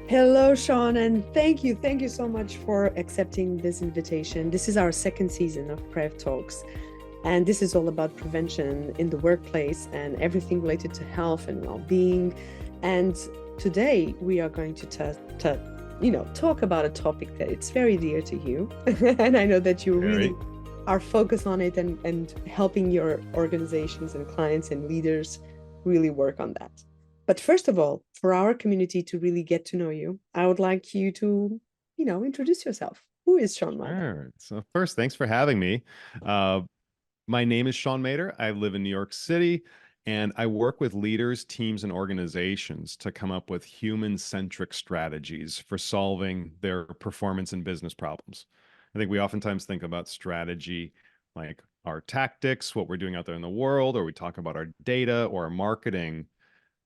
Hello, Shaun, and thank you. Thank you so much for accepting this invitation. This is our second season of Prev Talks, and this is all about prevention in the workplace and everything related to health and well-being. And today we are going to talk about a topic that it's very dear to you, and I know that you really Very. are focused on it and helping your organizations and clients and leaders really work on that. But first of all, for our community to really get to know you, I would like you to, introduce yourself. Who is Shaun Mader? Sure. So first, thanks for having me. Uh, my name is Shaun Mader. I live in New York City, and I work with leaders, teams, and organizations to come up with human-centric strategies for solving their performance and business problems. I think we oftentimes think about strategy like our tactics, what we're doing out there in the world, or we talk about our data or our marketing.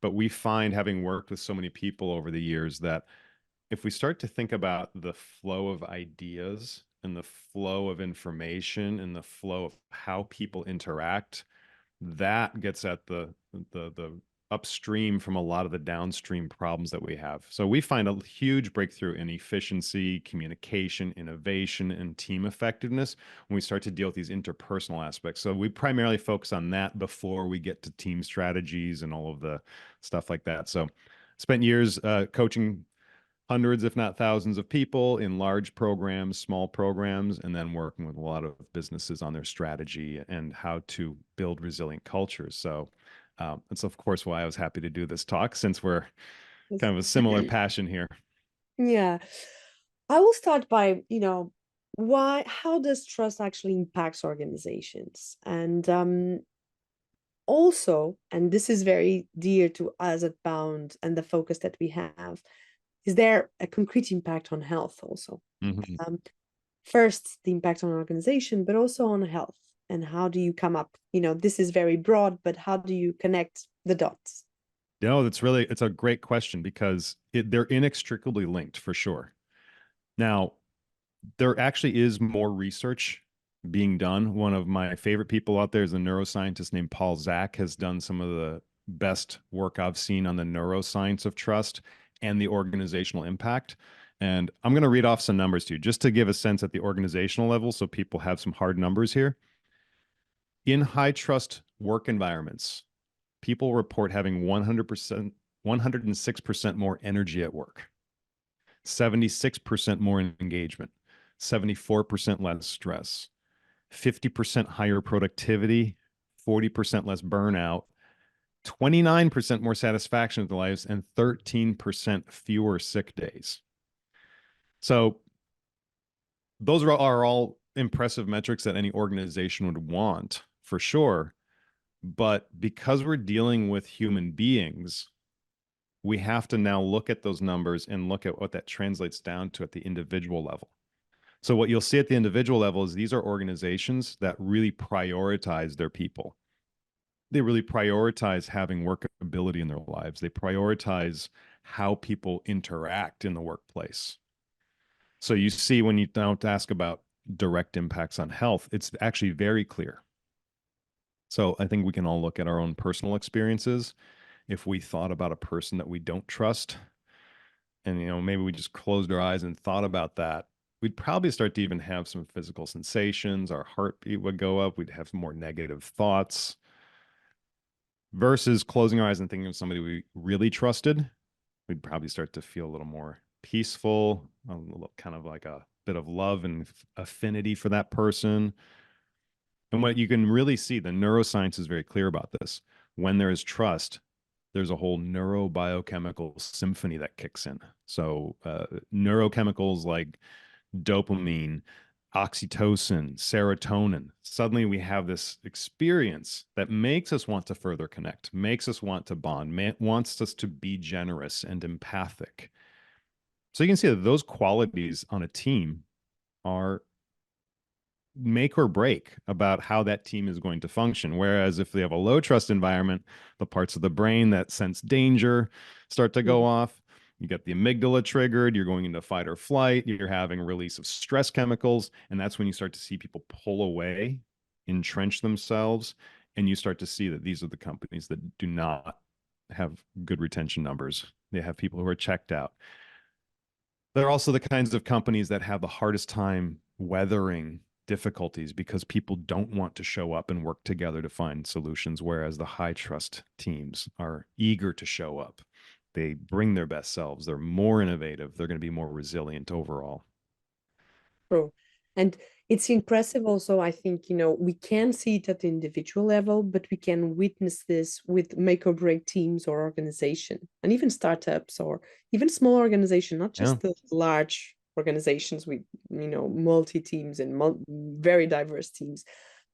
But we find, having worked with so many people over the years, that if we start to think about the flow of ideas and the flow of information and the flow of how people interact, that gets at the upstream from a lot of the downstream problems that we have. So we find a huge breakthrough in efficiency, communication, innovation, and team effectiveness when we start to deal with these interpersonal aspects. So we primarily focus on that before we get to team strategies and all of the stuff like that. So spent years coaching hundreds, if not thousands, of people in large programs, small programs, and then working with a lot of businesses on their strategy and how to build resilient cultures. So that's, of course, why I was happy to do this talk, since we're kind of a similar passion here. Yeah. I will start by, how does trust actually impacts organizations? And also, and this is very dear to us at Bound and the focus that we have, is there a concrete impact on health also? Mhm. Um, First, the impact on organization, but also on health. And how do you come up? This is very broad, but how do you connect the dots? No, it's a great question because they're inextricably linked for sure. Now, there actually is more research being done. One of my favorite people out there is a neuroscientist named Paul Zak, has done some of the best work I've seen on the neuroscience of trust and the organizational impact. And I'm going to read off some numbers to you just to give a sense at the organizational level so people have some hard numbers here. In high trust work environments, people report having 100%, 106% more energy at work, 76% more engagement, 74% less stress, 50% higher productivity, 40% less burnout, 29% more satisfaction with their lives, and 13% fewer sick days. So those are all impressive metrics that any organization would want for sure. But because we're dealing with human beings, we have to now look at those numbers and look at what that translates down to at the individual level. So what you'll see at the individual level is these are organizations that really prioritize their people. They really prioritize having workability in their lives. They prioritize how people interact in the workplace. So you see, when you don't ask about direct impacts on health, it's actually very clear. So I think we can all look at our own personal experiences. If we thought about a person that we don't trust, and maybe we just closed our eyes and thought about that, we'd probably start to even have some physical sensations. Our heartbeat would go up. We'd have more negative thoughts, versus closing our eyes and thinking of somebody we really trusted. We'd probably start to feel a little more peaceful, a little kind of like a bit of love and affinity for that person. And what you can really see, the neuroscience is very clear about this. When there is trust, there's a whole neurobiochemical symphony that kicks in. So neurochemicals like dopamine, oxytocin, serotonin. Suddenly we have this experience that makes us want to further connect, makes us want to bond, wants us to be generous and empathic. So you can see that those qualities on a team are make or break about how that team is going to function. Whereas if they have a low trust environment, the parts of the brain that sense danger start to go Mm. off. You get the amygdala triggered, you're going into fight or flight, you're having a release of stress chemicals. And that's when you start to see people pull away, entrench themselves. And you start to see that these are the companies that do not have good retention numbers. They have people who are checked out. They're also the kinds of companies that have the hardest time weathering difficulties because people don't want to show up and work together to find solutions, whereas the high trust teams are eager to show up. They bring their best selves. They're more innovative. They're going to be more resilient overall. True. And it's impressive also, I think, we can see it at the individual level, but we can witness this with make or break teams or organization and even startups or even small organization, not Yeah. just the large organizations with, multi teams and very diverse teams.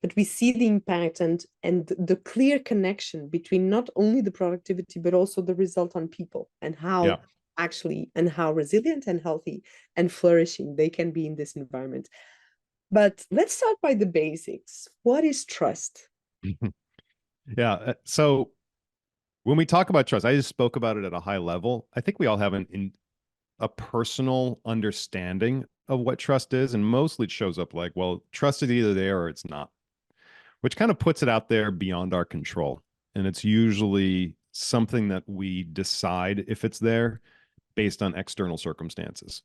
But we see the impact and the clear connection between not only the productivity, but also the result on people and Yeah. how actually and how resilient and healthy and flourishing they can be in this environment. But let's start by the basics. What is trust? Yeah. So when we talk about trust, I just spoke about it at a high level. I think we all have a personal understanding of what trust is, and mostly it shows up like, well, trust is either there or it's not, which kind of puts it out there beyond our control. And it's usually something that we decide if it's there based on external circumstances.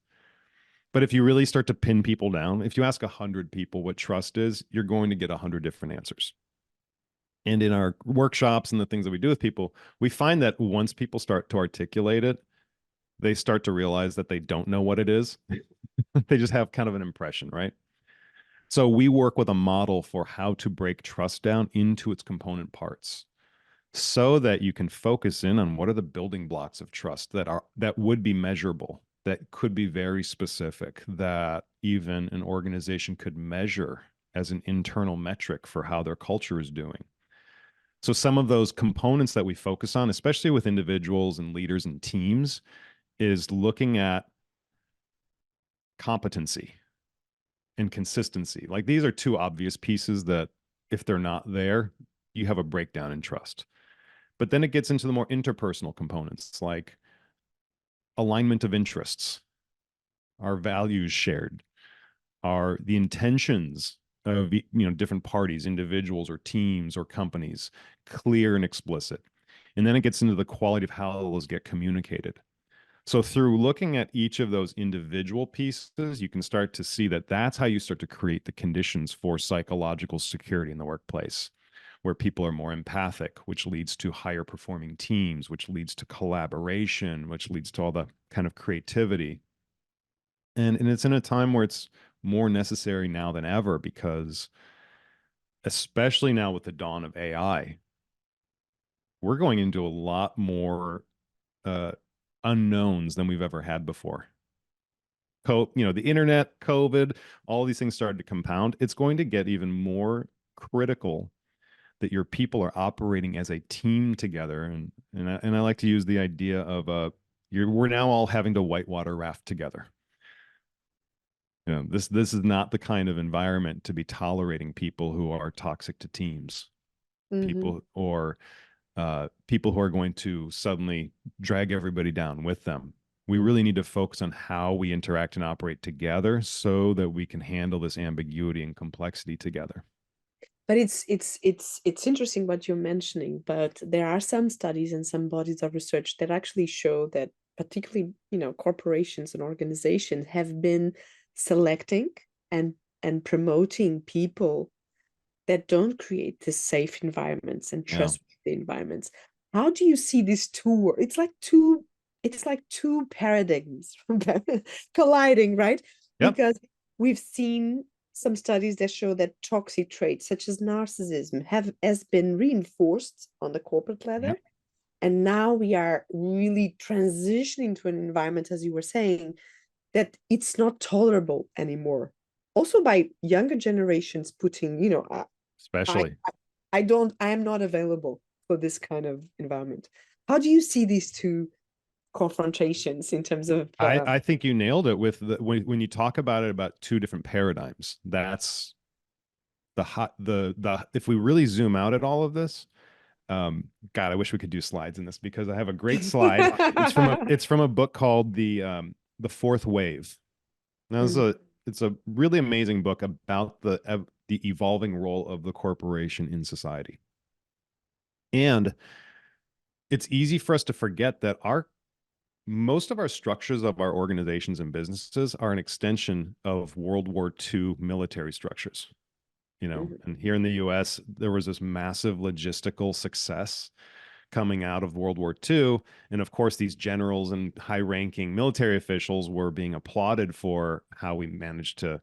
But if you really start to pin people down, if you ask 100 people what trust is, you're going to get 100 different answers. And in our workshops and the things that we do with people, we find that once people start to articulate it, they start to realize that they don't know what it is. They just have kind of an impression, right? So we work with a model for how to break trust down into its component parts so that you can focus in on what are the building blocks of trust that would be measurable, that could be very specific, that even an organization could measure as an internal metric for how their culture is doing. So some of those components that we focus on, especially with individuals and leaders and teams, is looking at competency and consistency. Like these are two obvious pieces that if they're not there, you have a breakdown in trust. But then it gets into the more interpersonal components like alignment of interests, our values shared, are the intentions of different parties, individuals or teams or companies, clear and explicit. And then it gets into the quality of how those get communicated. So through looking at each of those individual pieces, you can start to see that that's how you start to create the conditions for psychological security in the workplace, where people are more empathic, which leads to higher performing teams, which leads to collaboration, which leads to all the kind of creativity. And it's in a time where it's more necessary now than ever because especially now with the dawn of AI, we're going into a lot more uh, unknowns than we've ever had before. The internet, COVID, all these things started to compound. It's going to get even more critical that your people are operating as a team together. And I like to use the idea of we're now all having to whitewater raft together. This is not the kind of environment to be tolerating people who are toxic to teams, Mm-hmm. people who are going to suddenly drag everybody down with them. We really need to focus on how we interact and operate together so that we can handle this ambiguity and complexity together. But it's interesting what you're mentioning, but there are some studies and some bodies of research that actually show that particularly, corporations and organizations have been selecting and and promoting people that don't create the safe environments and Yeah. trustworthy environments. How do you see these two? It's like two paradigms colliding, right? Yep. Because we've seen some studies that show that toxic traits such as narcissism have has been reinforced on the corporate ladder. Yep. And now we are really transitioning to an environment, as you were saying, that it's not tolerable anymore. Also by younger generations putting, I Especially. I am not available for this kind of environment. How do you see these two confrontations in terms of I think you nailed it with when you talk about it about two different paradigms. That's the if we really zoom out at all of this, God, I wish we could do slides in this because I have a great slide. It's from a book called the Fourth Wave. Now it's a really amazing book about the evolving role of the corporation in society. And it's easy for us to forget that most of our structures of our organizations and businesses are an extension of World War II military structures. Mhm. And here in the US, there was this massive logistical success coming out of World War II. And of course, these generals and high ranking military officials were being applauded for how we managed to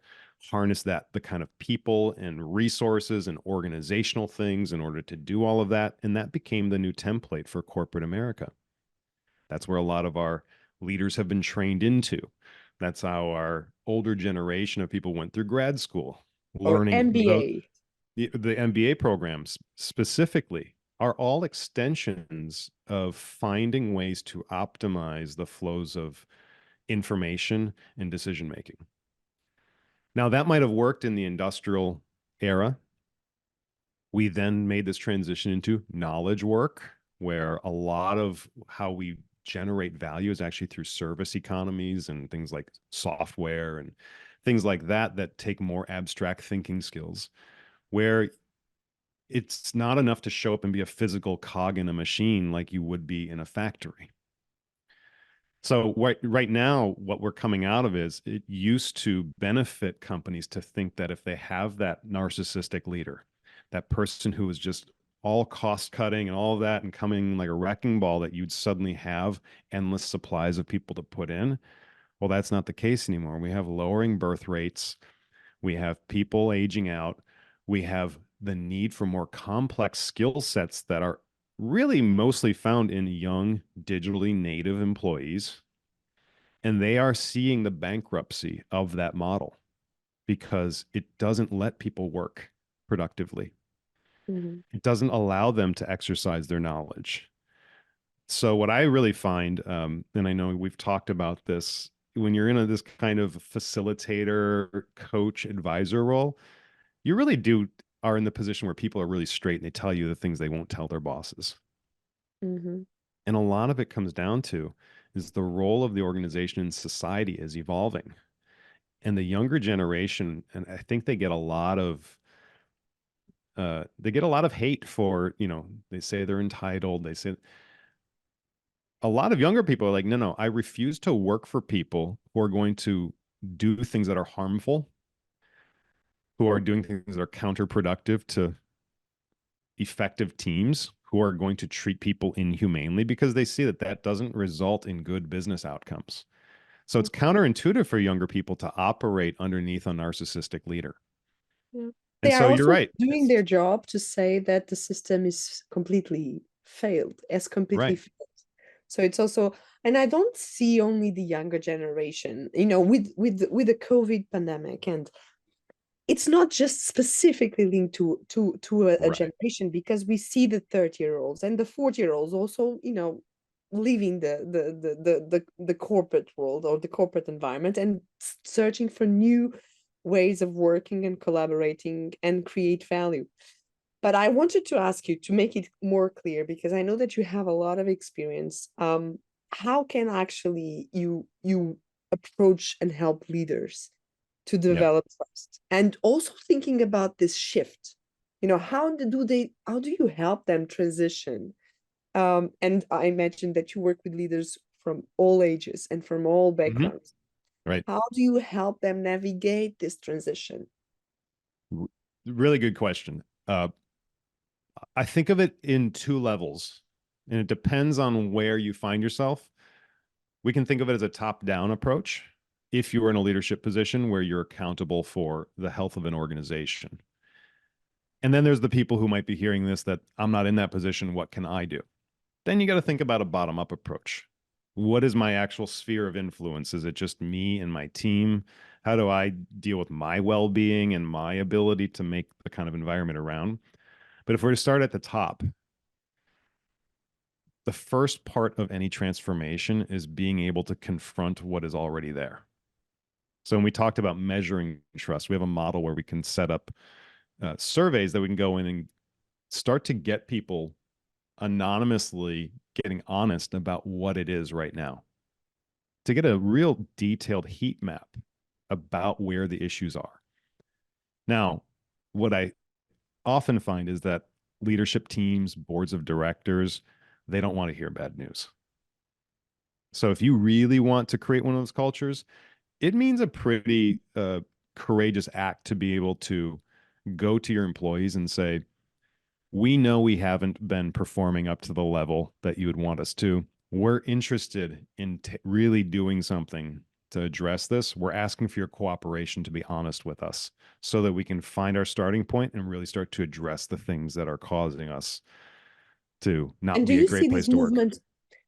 harness the kind of people and resources and organizational things in order to do all of that. And that became the new template for corporate America. That's where a lot of our leaders have been trained into. That's how our older generation of people went through grad school, Or learning MBA. the MBA programs specifically are all extensions of finding ways to optimize the flows of information and decision making. Now, that might have worked in the industrial era. We then made this transition into knowledge work, where a lot of how we generate value is actually through service economies and things like software and things like that that take more abstract thinking skills, where it's not enough to show up and be a physical cog in a machine like you would be in a factory. So right now, what we're coming out of is it used to benefit companies to think that if they have that narcissistic leader, that person who is just all cost cutting and all of that and coming like a wrecking ball, that you'd suddenly have endless supplies of people to put in. Well, that's not the case anymore. We have lowering birth rates. We have people aging out. We have the need for more complex skill sets that are really mostly found in young, digitally native employees. And they are seeing the bankruptcy of that model because it doesn't let people work productively. Mhm. It doesn't allow them to exercise their knowledge. So, what I really find, and I know we've talked about this, when you're in this kind of facilitator, coach, advisor role, you really do are in the position where people are really straight and they tell you the things they won't tell their bosses. Mhm. And a lot of it comes down to is the role of the organization in society is evolving. And the younger generation, and I think they get a lot of hate for, they say they're entitled. They say a lot of younger people are like, no, no, I refuse to work for people who are going to do things that are harmful, who are doing things that are counterproductive to effective teams, who are going to treat people inhumanely because they see that that doesn't result in good business outcomes. So it's Mhm. counterintuitive for younger people to operate underneath a narcissistic leader. Yeah. And They are so you're also right. doing It's their job to say that the system is completely failed, has completely right. failed. So it's also, and I don't see only the younger generation, with the COVID pandemic, and it's not just specifically linked to a Right. generation, because we see the 30-year-olds and the 40-year-olds also, leaving the corporate world or the corporate environment and searching for new ways of working and collaborating and create value. But I wanted to ask you to make it more clear, because I know that you have a lot of experience. How can actually you approach and help leaders to Yep. develop trust? And also thinking about this shift, how do you help them transition? And I mentioned that you work with leaders from all ages and from all Hmm. backgrounds. Right. How do you help them navigate this transition? R- Really good question. I think of it in two levels, and it depends on where you find yourself. We can think of it as a top down approach if you are in a leadership position where you're accountable for the health of an organization. And then there's the people who might be hearing this that I'm not in that position. What can I do? Then you got to think about a bottom up approach. What is my actual sphere of influence? Is it just me and my team? How do I deal with my well being and my ability to make the kind of environment around? But if we're to start at the top, the first part of any transformation is being able to confront what is already there. So when we talked about measuring trust, we have a model where we can set up surveys that we can go in and start to get people anonymously getting honest about what it is right now, to get a real detailed heat map about where the issues are. Now, what I often find is that leadership teams, boards of directors, they don't want to hear bad news. So if you really want to create one of those cultures, it means a pretty courageous act to be able to go to your employees and say, we know we haven't been performing up to the level that you would want us to. We're interested in really doing something to address this. We're asking for your cooperation to be honest with us so that we can find our starting point and really start to address the things that are causing us to not And do be a you see great this place to work. movement?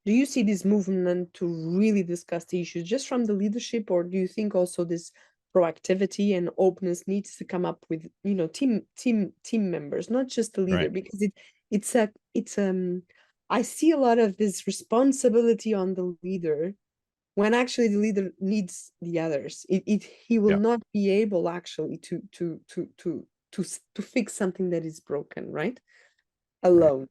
Do you see this movement to really discuss the issues just from the leadership, or do you think also this proactivity and openness needs to come up with, team members, not just the leader, Right. because it's I see a lot of this responsibility on the leader when actually the leader needs the others. He will Yeah. not be able actually to fix something that is broken, right? Right. Alone.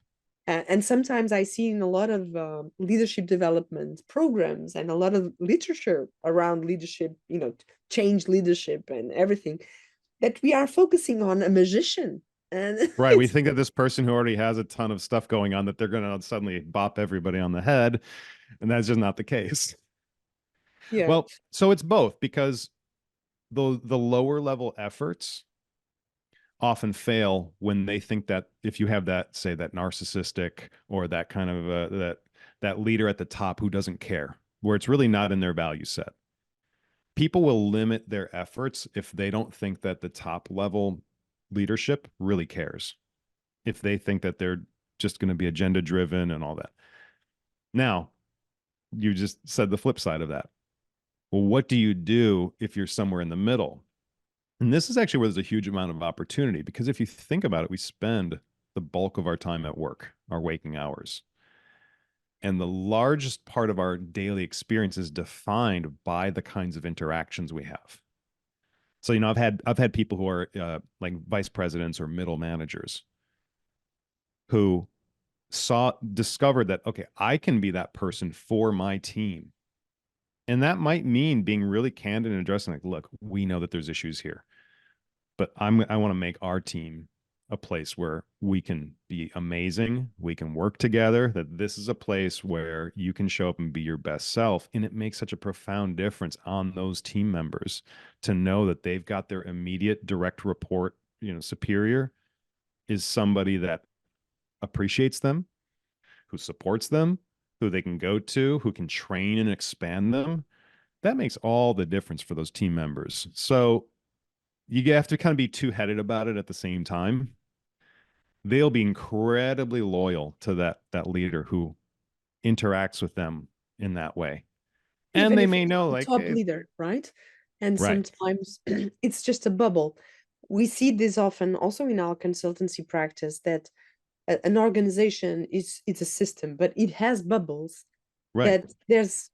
And sometimes I see in a lot of leadership development programs and a lot of literature around leadership, change leadership and everything, that we are focusing on a magician. And Right. We it's, think of this person who already has a ton of stuff going on that they're going to suddenly bop everybody on the head. And that's just not the case. yeah, Well, so it's both because the lower level efforts often fail when they think that if you have that, say, that narcissistic or that kind of that leader at the top who doesn't care, where it's really not in their value set. People will limit their efforts if they don't think that the top level leadership really cares. If they think that they're just going to be agenda driven and all that. Now, you just said the flip side of that. Well, what do you do if you're somewhere in the middle? And this is actually where there's a huge amount of opportunity because if you think about it, we spend the bulk of our time at work, our waking hours. And the largest part of our daily experience is defined by the kinds of interactions we have. So, I've had people who are like vice presidents or middle managers who discovered that, okay, I can be that person for my team. And that might mean being really candid and addressing, like, look, we know that there's issues here, but I want to make our team a place where we can be amazing, we can work together, that this is a place where you can show up and be your best self. And it makes such a profound difference on those team members to know that they've got their immediate direct report, superior is somebody that appreciates them, who supports them, who they can go to, who can train and expand them. That makes all the difference for those team members. So you have to kind of be two-headed about it at the same time. They'll be incredibly loyal to that leader who interacts with them in that way. And even they if may it's know the like, top hey, leader, right? And right, sometimes it's just a bubble. We see this often also in our consultancy practice that an organization is it's a system, but it has bubbles right, that there's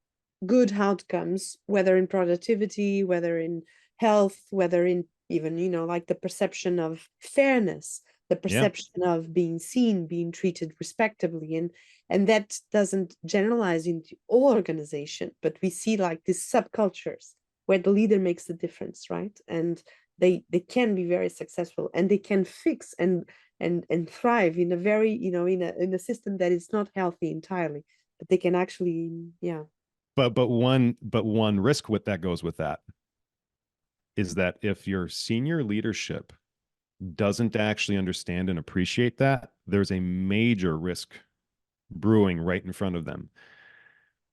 good outcomes, whether in productivity, whether in health, whether in even, like the perception of fairness, the yeah. perception of being seen, being treated respectably. And that doesn't generalize into all organization, but we see like these subcultures where the leader makes the difference, right? And they can be very successful and they can fix and thrive in a very, in a system that is not healthy entirely, but they can actually, yeah. But one risk with that goes with that is that if your senior leadership doesn't actually understand and appreciate that, there's a major risk brewing right in front of them.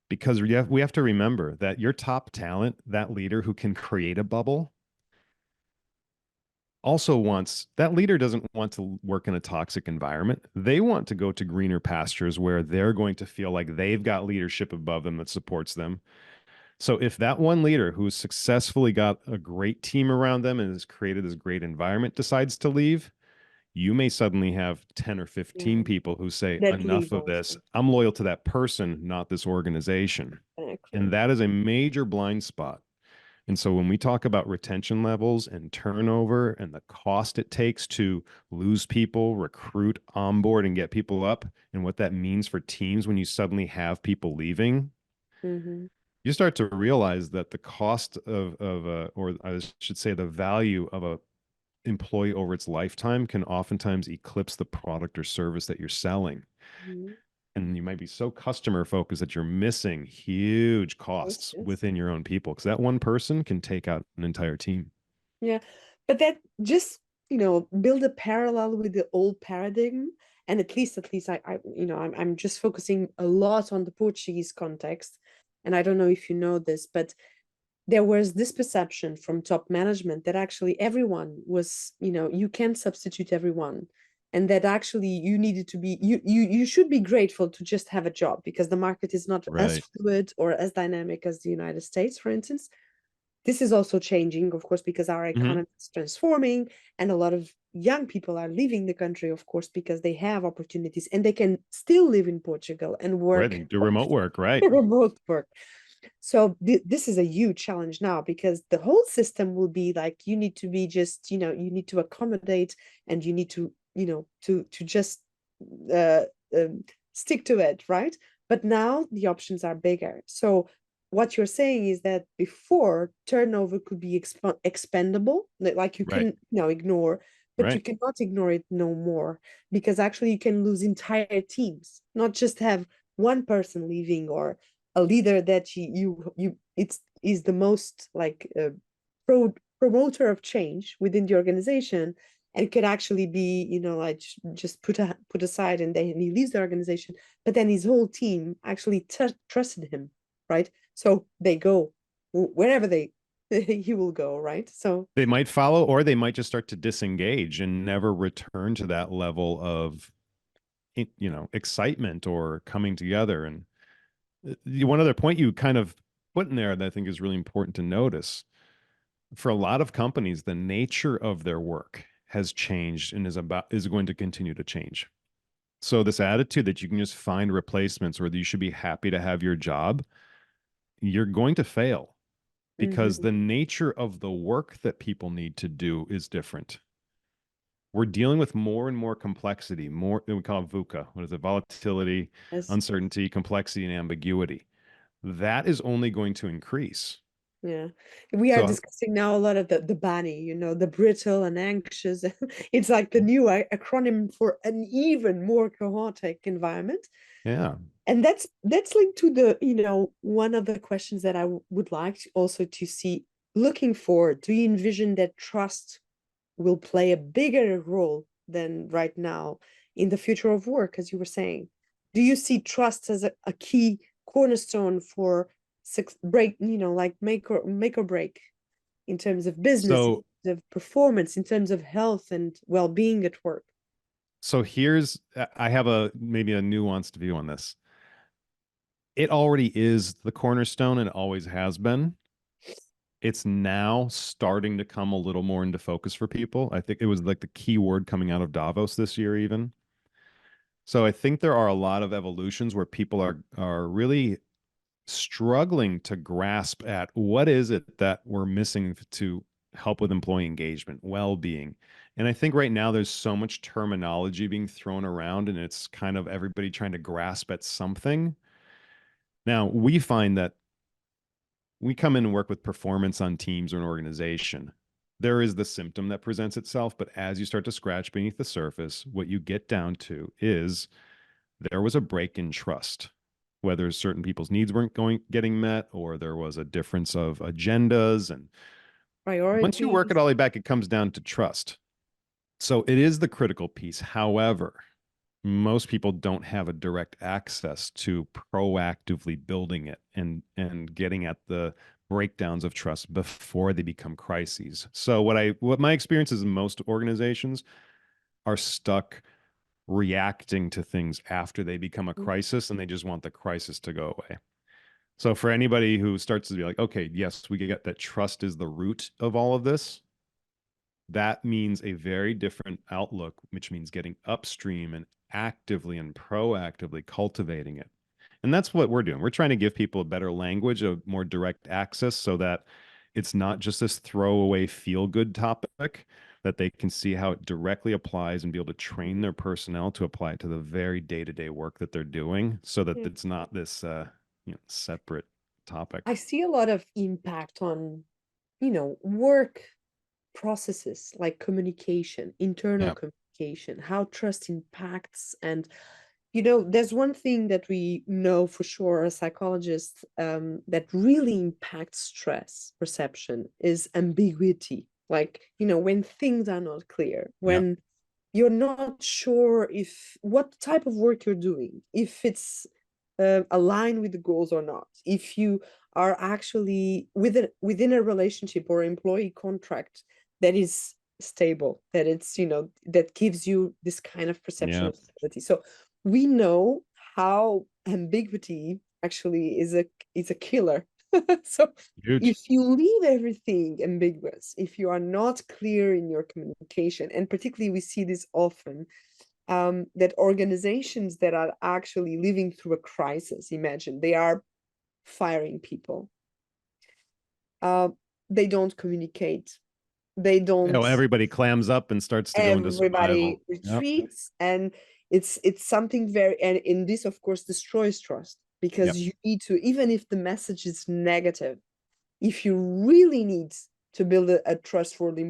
Because we have to remember that your top talent, that leader who can create a bubble, also wants that leader doesn't want to work in a toxic environment. They want to go to greener pastures where they're going to feel like they've got leadership above them that supports them. So if that one leader who's successfully got a great team around them and has created this great environment decides to leave, you may suddenly have 10 or Yeah, 15 people who say, that enough leave of this. also. I'm loyal to that person, not this organization. And Exactly. that is a major blind spot. And so when we talk about retention levels and turnover and the cost it takes to lose people, recruit, onboard, and get people up, and what that means for teams when you suddenly have people leaving, Mm-hmm. you start to realize that the cost or I should say, the value of a employee over its lifetime can oftentimes eclipse the product or service that you're selling. Mm-hmm. And you might be so customer focused that you're missing huge Yes, costs yes. within your own people because that one person can take out an entire team. Yeah, but that just, build a parallel with the old paradigm. And at least I'm just focusing a lot on the Portuguese context. And I don't know if you know this, but there was this perception from top management that actually everyone was, you can substitute everyone. And that actually you needed to be, you should be grateful to just have a job because the market is not as Right. fluid or as dynamic as the United States, for instance. This is also changing, of course, because our Hmm. economy is transforming and a lot of young people are leaving the country, of course, because they have opportunities and they can still live in Portugal and Right. work They do remote work. Right. remote work. So this is a huge challenge now because the whole system will be like you need to be just, you need to accommodate and you need to, to just uh, um, stick to it, right? But now the options are bigger. So what you're saying is that before turnover could be expendable, like you Right. can, ignore, but you Right. cannot ignore it no more because actually you can lose entire teams, not just have one person leaving or a leader that you it's is the most like promoter of change within the organization and could actually be like just put aside and then he leaves the organization, but then his whole team actually trusted him, right? So they go wherever they he will go, right? So They might follow, or they might just start to disengage and never return to that level of, excitement or coming together. And one other point you kind of put in there that I think is really important to notice for a lot of companies, the nature of their work has changed and is going to continue to change. So this attitude that you can just find replacements or that you should be happy to have your job, you're going to fail because mhm, the nature of the work that people need to do is different. We're dealing with more and more complexity, more we call it VUCA. What is it? Volatility, yes, uncertainty, complexity, and ambiguity. That is only going to increase. yeah, we are So discussing now a lot of the bunny, the brittle and anxious. It's like the new acronym for an even more chaotic environment. yeah. And that's linked to the, one of the questions that would like also to see looking forward. Do you envision that trust will play a bigger role than right now in the future of work, as you were saying? Do you see trust as a key cornerstone for break, like make or break in terms of business, in So terms of performance, in terms of health and well-being at work? so here's I have a maybe a nuanced view on this. It already is the cornerstone and it always has been. It's now starting to come a little more into focus for people. I think it was like the key word coming out of Davos this year, even. So I think there are a lot of evolutions where people are really struggling to grasp at what is it that we're missing to help with employee engagement, well-being. And I think right now there's so much terminology being thrown around and it's kind of everybody trying to grasp at something. Now, we find that we come in and work with performance on teams or an organization. There is the symptom that presents itself, but as you start to scratch beneath the surface, what you get down to is there was a break in trust, whether certain people's needs weren't getting met or there was a difference of agendas. And once you work it Priorities. all the way back, it comes down to trust. So it is the critical piece. However, most people don't have a direct access to proactively building it and getting at the breakdowns of trust before they become crises. So what my experience is in most organizations are stuck reacting to things after they become a crisis and they just want the crisis to go away. So for anybody who starts to be like, okay, yes, we get that trust is the root of all of this, that means a very different outlook, which means getting upstream and actively and proactively cultivating it. And that's what we're doing. We're trying to give people a better language, a more direct access so that it's not just this throwaway feel good topic, that they can see how it directly applies and be able to train their personnel to apply it to the very day to day work that they're doing so that Yeah. it's not this separate I topic. see a lot of impact on, work processes like communication, internal Yeah. communication, how trust impacts and There's one thing that we know for sure as psychologists, that really impacts stress perception is ambiguity. Like, when things are not clear, Yeah. when you're not sure if what type of work you're doing, if it's aligned with the goals or not, if you are actually within a relationship or employee contract that is stable, that it's, that gives you this kind of perception Yeah. of stability. So we know how ambiguity actually is a killer. So Huge. if you leave everything ambiguous, if you are not clear in your communication, and particularly we see this often, that organizations that are actually living through a crisis, imagine they are firing people, uh, they don't communicate, they You know, don't, everybody clams up and starts to go into everybody survival. Yep. retreats, and it's something very, and in this of course destroys trust, because Yep. you need to, even if the message is negative, if you really need to build a trustworthy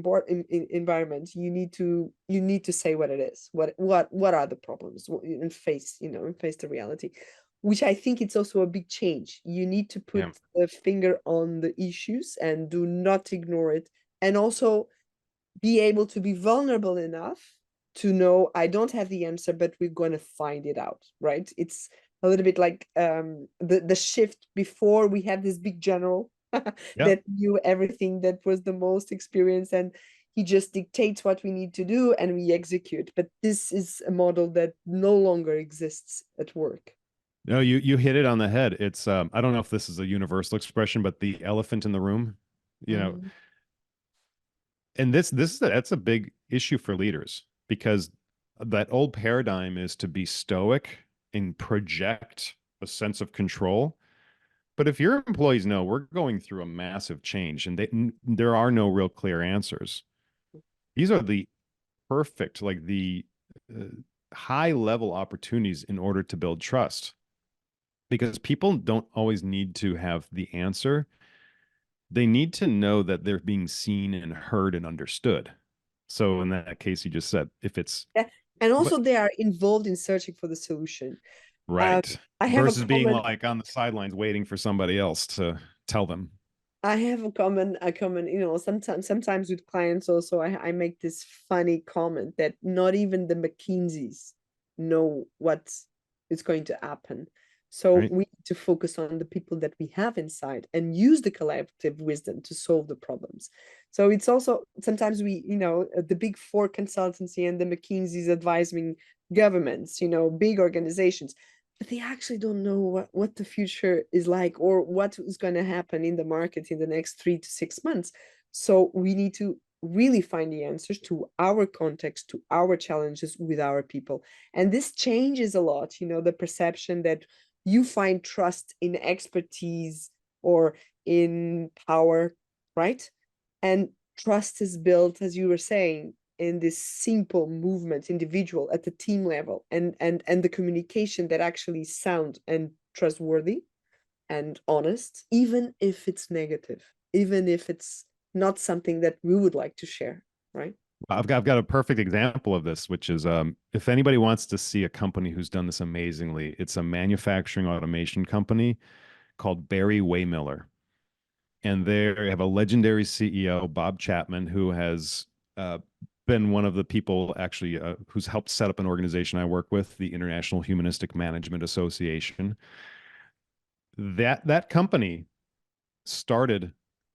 environment, you need to say what it is, what are the problems, and face the reality, which I think it's also a big change. You need to put Yeah. the finger on the issues and do not ignore it, and also be able to be vulnerable enough to know I don't have the answer, but we're going to find it out, right? It's a little bit like the shift before we had this big general Yep. that knew everything, that was the most experienced, and he just dictates what we need to do and we execute. But this is a model that no longer exists at work. No, you hit it on the head. It's I don't know if this is a universal expression, but the elephant in the room, you know, Mhm. and that's a big issue for leaders because that old paradigm is to be stoic and project a sense of control. But if your employees know we're going through a massive change and there are no real clear answers, these are the perfect, like the uh, high level opportunities in order to build trust because people don't always need to have the answer. They need to know that they're being seen and heard and understood. So in that case, you just said if it's, Yeah. And but also they are involved in searching for the solution. um, right I have a versus being comment like on the sidelines waiting for somebody else to tell them. I have a common, sometimes with clients also, I make this funny comment that not even the McKinseys know what is going to happen. So Right. we need to focus on the people that we have inside and use the collective wisdom to solve the problems. So it's also sometimes the big four consultancy and the McKinsey's advising governments, big organizations, but they actually don't know what the future is like or what is going to happen in the market in the next 3 to 6 months. So we need to really find the answers to our context, to our challenges with our people. And this changes a lot, the perception that you find trust in expertise or in power, right? And trust is built, as you were saying, in this simple movement, individual at the team level, and the communication that actually sound and trustworthy and honest, even if it's negative, even if it's not something that we would like to share, right? I've got a perfect example of this, which is if anybody wants to see a company who's done this amazingly, it's a manufacturing automation company called Barry Waymiller. And they have a legendary CEO, Bob Chapman, who has uh, been one of the people actually who's helped set up an organization I work with, the International Humanistic Management Association. That company started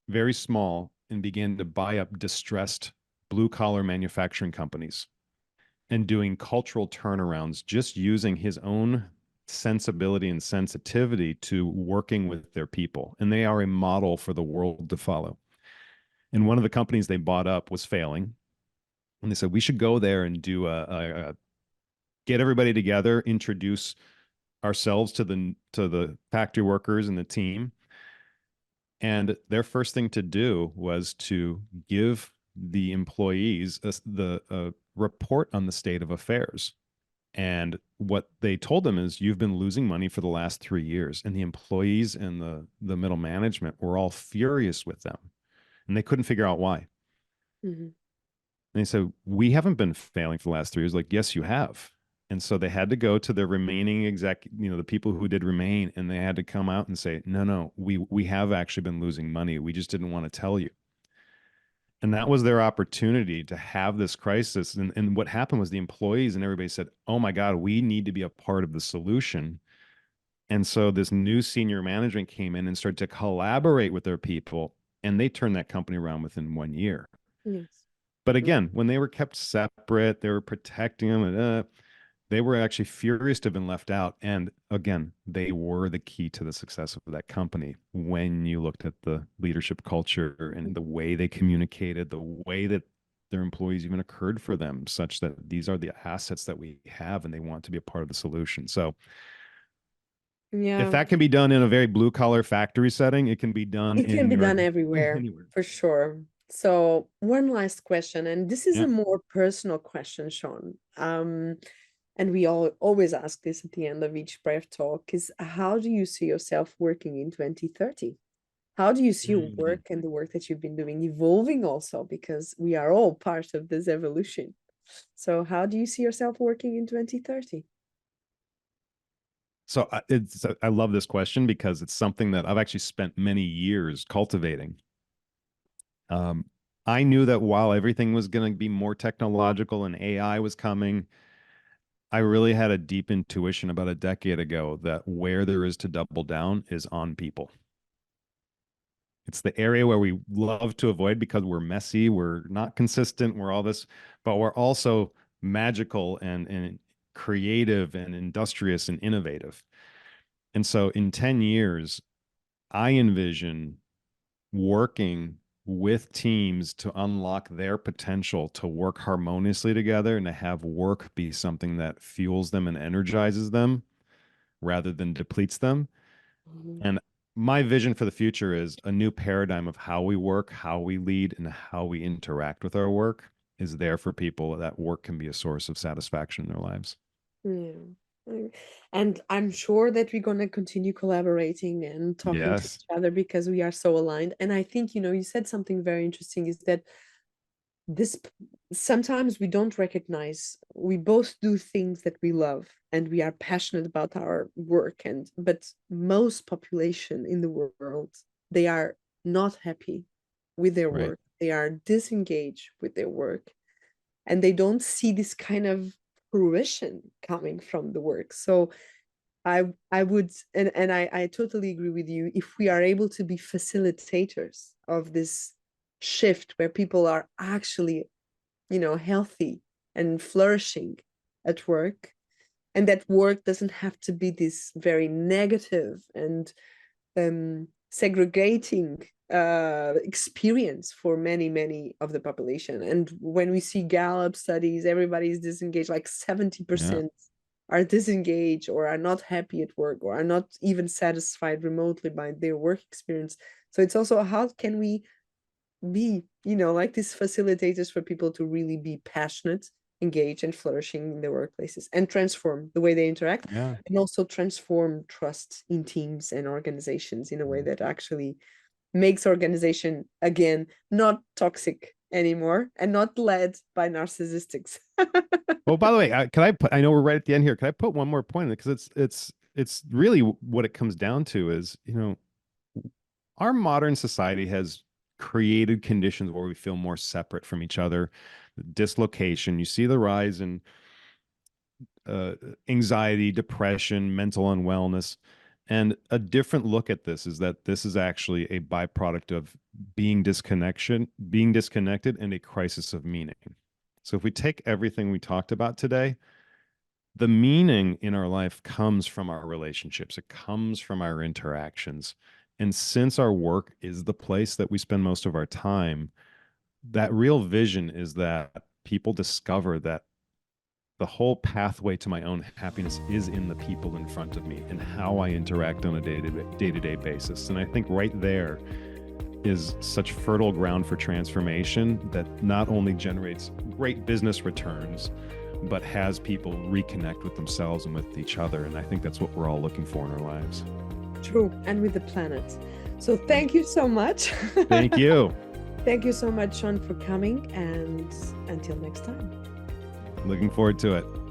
very small and began to buy up distressed blue collar manufacturing companies and doing cultural turnarounds, just using his own sensibility and sensitivity to working with their people. And they are a model for the world to follow. And one of the companies they bought up was failing. And they said, we should go there and do a get everybody together, introduce ourselves to the factory workers and the team. And their first thing to do was to give the employees the report on the state of affairs. And what they told them is, you've been losing money for the last 3 years. And the employees and the middle management were all furious with them. And they couldn't figure out why. Mm-hmm. And they said, we haven't been failing for the last 3 years. Like, yes, you have. And so they had to go to the remaining the people who did remain, and they had to come out and say, no, no, we have actually been losing money. We just didn't want to tell you. And that was their opportunity to have this crisis. And what happened was the employees and everybody said, oh my God, we need to be a part of the solution. And so this new senior management came in and started to collaborate with their people, and they turned that company around within 1 year. Yes. But again, when they were kept separate, they were protecting them, and they were actually furious to have been left out. And again, they were the key to the success of that company when you looked at the leadership culture and the way they communicated, the way that their employees even occurred for them, such that these are the assets that we have and they want to be a part of the solution. So if Yeah. that can be done in a very blue collar factory setting, it can be done It can in be your done everywhere, anywhere. for sure. So one last question, and this is Yeah. a more personal question, Shaun. And we all always ask this at the end of each Brave Talk, is how do you see yourself working in 2030? How do you see your Mhm. work and the work that you've been doing evolving also? Because we are all part of this evolution. So how do you see yourself working in 2030? So I love this question because it's something that I've actually spent many years cultivating. Um, I knew that while everything was going to be more technological and AI was coming, I really had a deep intuition about a decade ago that where there is to double down is on people. It's the area where we love to avoid because we're messy, we're not consistent, we're all this, but we're also magical and creative and industrious and innovative. And so in 10 years, I envision working with teams to unlock their potential to work harmoniously together and to have work be something that fuels them and energizes them rather than depletes them. Mhm. And my vision for the future is a new paradigm of how we work, how we lead, and how we interact with our work is there for people. That work can be a source of satisfaction in their lives. Yeah. And I'm sure that we're going to continue collaborating and talking to Yes. each other because we are so aligned. And I think, you said something very interesting is that this sometimes we don't recognize we both do things that we love and we are passionate about our work, and but most population in the world, they are not happy with their Right. work. They are disengaged with their work, and they don't see this kind of fruition coming from the work. So I would, and I totally agree with you. If we are able to be facilitators of this shift where people are actually, healthy and flourishing at work, and that work doesn't have to be this very negative and segregating experience for many of the population. And when we see Gallup studies, everybody's disengaged, like Yeah. 70% are disengaged or are not happy at work or are not even satisfied remotely by their work experience. So it's also, how can we be, like these facilitators for people to really be passionate, engaged, and flourishing in their workplaces and transform the way they interact, Yeah. and also transform trust in teams and organizations in a way that actually makes organization again not toxic anymore and not led by narcissistics. Well, by the way, can I put? I know we're right at the end here. Can I put one more point in it? Because it's really what it comes down to is, our modern society has created conditions where we feel more separate from each other, dislocation. You see the rise in uh, anxiety, depression, mental unwellness. And a different look at this is that this is actually a byproduct of being disconnected, and a crisis of meaning. So if we take everything we talked about today, the meaning in our life comes from our relationships. It comes from our interactions. And since our work is the place that we spend most of our time, that real vision is that people discover that the whole pathway to my own happiness is in the people in front of me and how I interact on a day-to-day basis. And I think right there is such fertile ground for transformation that not only generates great business returns, but has people reconnect with themselves and with each other. And I think that's what we're all looking for in our lives. True, and with the planet. So thank you so much. Thank you. Thank you so much, Shaun, for coming, and until next time. Looking forward to it.